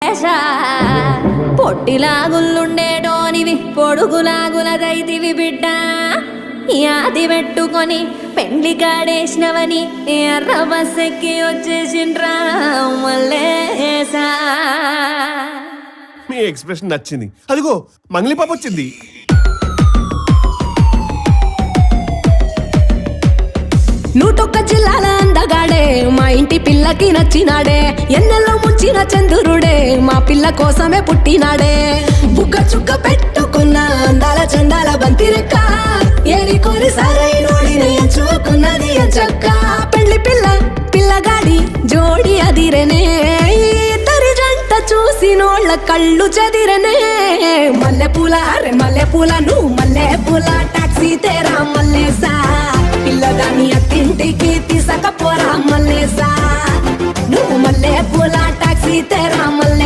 మల్లేశా పొట్టిలాగుల్లుండేటోనివి పొడుగులాగులదైతివి బిడ్డ యాది పెట్టుకొని పెండ్లి కాడేసినవని ఎర్ర బస్సెక్కి వచ్చేసిండ్రా మల్లేశా. మీ ఎక్స్ప్రెషన్ నచ్చింది. అదిగో మంగళి పాప వచ్చింది. నూటొక్క జిల్లాల అందగాడే మా ఇంటి పిల్లకి నచ్చినాడే ఎన్నెల్లో ముంచిన చంద్రుడే మా పిల్ల కోసమే పుట్టినాడే బుగ్గ చుక్క పెట్టుకున్న అందాల చందాల బంతిరెక్క ఏరి కోరి సారైనోడిని ఎంచుకున్నది చక్క పెళ్లి పిల్ల పిల్లగాడి జోడి అదిరనే ఇద్దరి జంట చూసినోళ్ళ కళ్ళు చెదిరనే మల్లెపూల అరే మల్లెపూల నువ్వు మల్లెపూల టాక్సీ తేరా మల్లేసా పిల్లదాన్ని అత్తింటికి తీసుకపోరా మల్లేసా నువ్వు మల్లెపూల టాక్సీ తేరా మల్లె